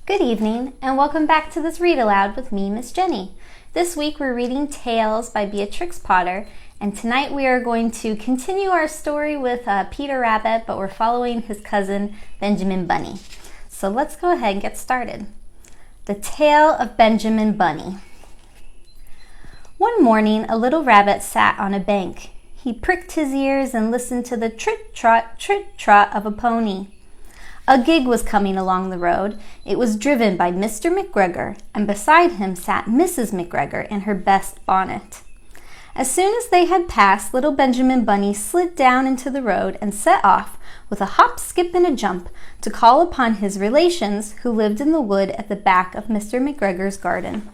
Good evening, and welcome back to this Read Aloud with me, Miss Jenny. This week we're reading Tales by Beatrix Potter, and tonight we are going to continue our story with Peter Rabbit, but we're following his cousin, Benjamin Bunny. So let's go ahead and get started. The Tale of Benjamin Bunny. One morning, a little rabbit sat on a bank. He pricked his ears and listened to the trit-trot of a pony. A gig was coming along the road. It was driven by Mr. McGregor, and beside him sat Mrs. McGregor in her best bonnet. As soon as they had passed, little Benjamin Bunny slid down into the road and set off with a hop, skip, and a jump to call upon his relations who lived in the wood at the back of Mr. McGregor's garden.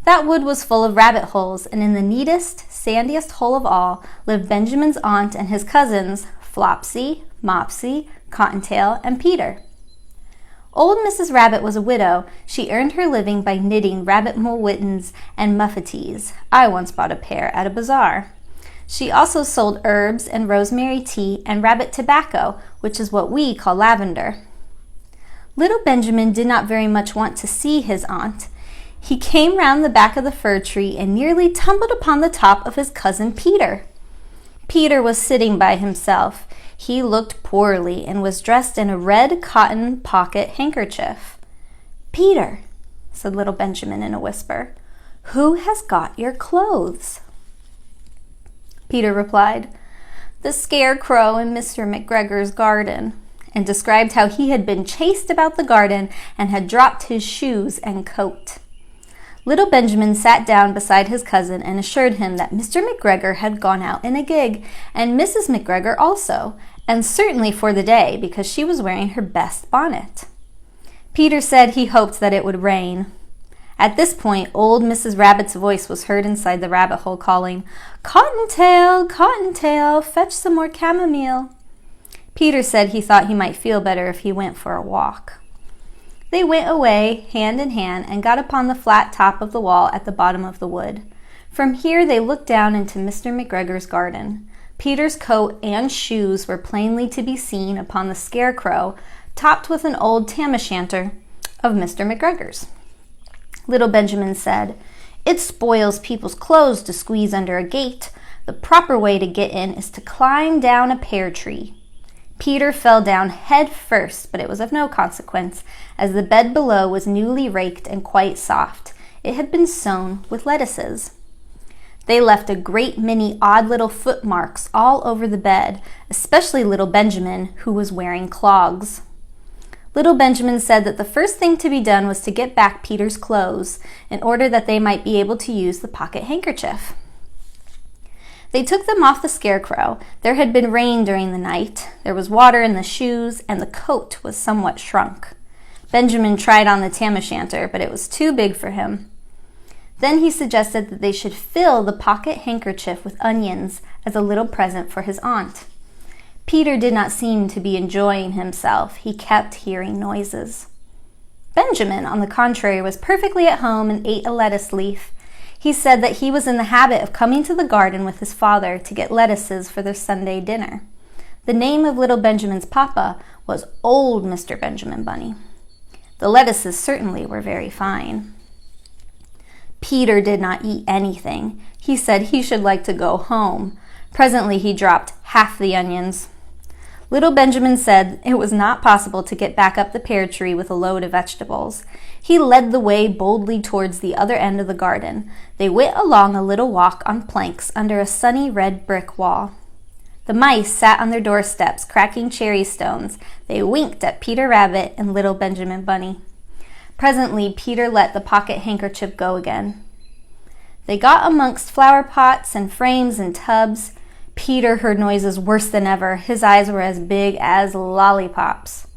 That wood was full of rabbit holes, and in the neatest, sandiest hole of all lived Benjamin's aunt and his cousins, Flopsy, Mopsy, Cottontail, and Peter. Old Mrs. Rabbit was a widow. She earned her living by knitting rabbit mulligatawns and muffetees. I once bought a pair at a bazaar. She also sold herbs and rosemary tea and rabbit tobacco, which is what we call lavender. Little Benjamin did not very much want to see his aunt. He came round the back of the fir tree and nearly tumbled upon the top of his cousin Peter. Peter was sitting by himself. He looked poorly and was dressed in a red cotton pocket handkerchief. "Peter," said little Benjamin in a whisper, "who has got your clothes?" Peter replied, "The scarecrow in Mr. McGregor's garden," and described how he had been chased about the garden and had dropped his shoes and coat. Little Benjamin sat down beside his cousin and assured him that Mr. McGregor had gone out in a gig, and Mrs. McGregor also, and certainly for the day, because she was wearing her best bonnet. Peter said he hoped that it would rain. At this point, old Mrs. Rabbit's voice was heard inside the rabbit hole calling, "Cottontail, Cottontail, fetch some more chamomile." Peter said he thought he might feel better if he went for a walk. They went away, hand in hand, and got upon the flat top of the wall at the bottom of the wood. From here they looked down into Mr. McGregor's garden. Peter's coat and shoes were plainly to be seen upon the scarecrow, topped with an old tam-o'-shanter of Mr. McGregor's. Little Benjamin said, "It spoils people's clothes to squeeze under a gate. The proper way to get in is to climb down a pear tree." Peter fell down head first, but it was of no consequence, as the bed below was newly raked and quite soft. It had been sown with lettuces. They left a great many odd little footmarks all over the bed, especially little Benjamin, who was wearing clogs. Little Benjamin said that the first thing to be done was to get back Peter's clothes, in order that they might be able to use the pocket handkerchief. They took them off the scarecrow. There had been rain during the night. There was water in the shoes, and the coat was somewhat shrunk. Benjamin tried on the tam-o'-shanter, but it was too big for him. Then he suggested that they should fill the pocket handkerchief with onions as a little present for his aunt. Peter did not seem to be enjoying himself. He kept hearing noises. Benjamin, on the contrary, was perfectly at home and ate a lettuce leaf. He said that he was in the habit of coming to the garden with his father to get lettuces for their Sunday dinner. The name of little Benjamin's papa was old Mr. Benjamin Bunny. The lettuces certainly were very fine. Peter did not eat anything. He said he should like to go home. Presently he dropped half the onions. Little Benjamin said it was not possible to get back up the pear tree with a load of vegetables. He led the way boldly towards the other end of the garden. They went along a little walk on planks under a sunny red brick wall. The mice sat on their doorsteps, cracking cherry stones. They winked at Peter Rabbit and little Benjamin Bunny. Presently, Peter let the pocket handkerchief go again. They got amongst flower pots and frames and tubs. Peter heard noises worse than ever. His eyes were as big as lollipops.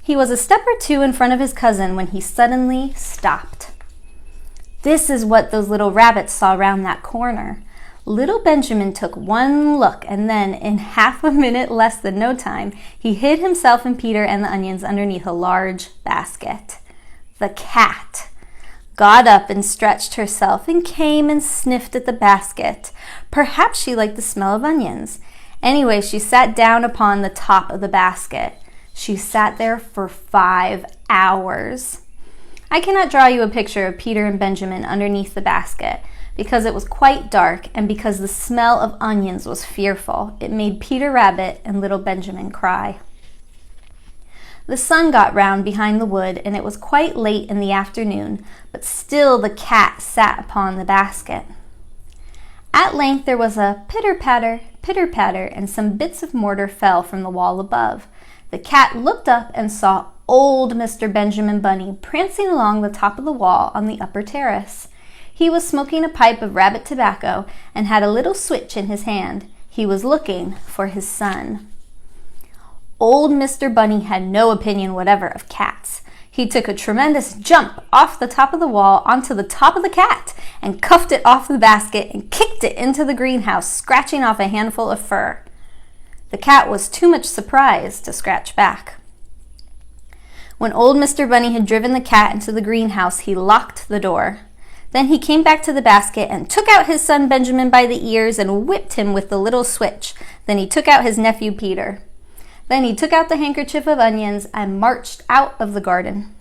He was a step or two in front of his cousin when he suddenly stopped. This is what those little rabbits saw round that corner. Little Benjamin took one look, and then, in half a minute less than no time, he hid himself and Peter and the onions underneath a large basket. The cat got up and stretched herself and came and sniffed at the basket. Perhaps she liked the smell of onions. Anyway, she sat down upon the top of the basket. She sat there for 5 hours. I cannot draw you a picture of Peter and Benjamin underneath the basket, because it was quite dark and because the smell of onions was fearful. It made Peter Rabbit and little Benjamin cry. The sun got round behind the wood, and it was quite late in the afternoon, but still the cat sat upon the basket. At length there was a pitter-patter, and some bits of mortar fell from the wall above. The cat looked up and saw old Mr. Benjamin Bunny prancing along the top of the wall on the upper terrace. He was smoking a pipe of rabbit tobacco and had a little switch in his hand. He was looking for his son. Old Mr. Bunny had no opinion whatever of cats. He took a tremendous jump off the top of the wall onto the top of the cat and cuffed it off the basket and kicked it into the greenhouse, scratching off a handful of fur. The cat was too much surprised to scratch back. When old Mr. Bunny had driven the cat into the greenhouse, he locked the door. Then he came back to the basket and took out his son Benjamin by the ears and whipped him with the little switch. Then he took out his nephew Peter. Then he took out the handkerchief of onions and marched out of the garden.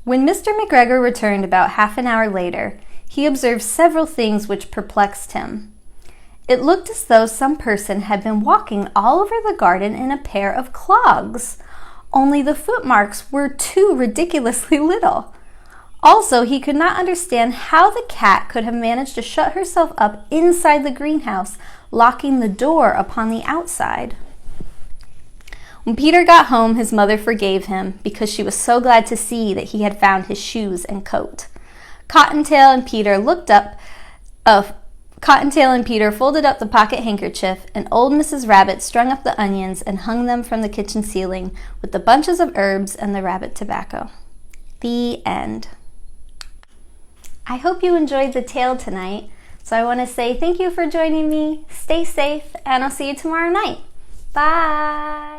When Mr. McGregor returned about half an hour later, he observed several things which perplexed him. It looked as though some person had been walking all over the garden in a pair of clogs, only the footmarks were too ridiculously little. Also, he could not understand how the cat could have managed to shut herself up inside the greenhouse, locking the door upon the outside. When Peter got home, his mother forgave him because she was so glad to see that he had found his shoes and coat. Cottontail and Peter folded up the pocket handkerchief, and old Mrs. Rabbit strung up the onions and hung them from the kitchen ceiling with the bunches of herbs and the rabbit tobacco. The end. I hope you enjoyed the tale tonight. So I want to say thank you for joining me. Stay safe, and I'll see you tomorrow night. Bye!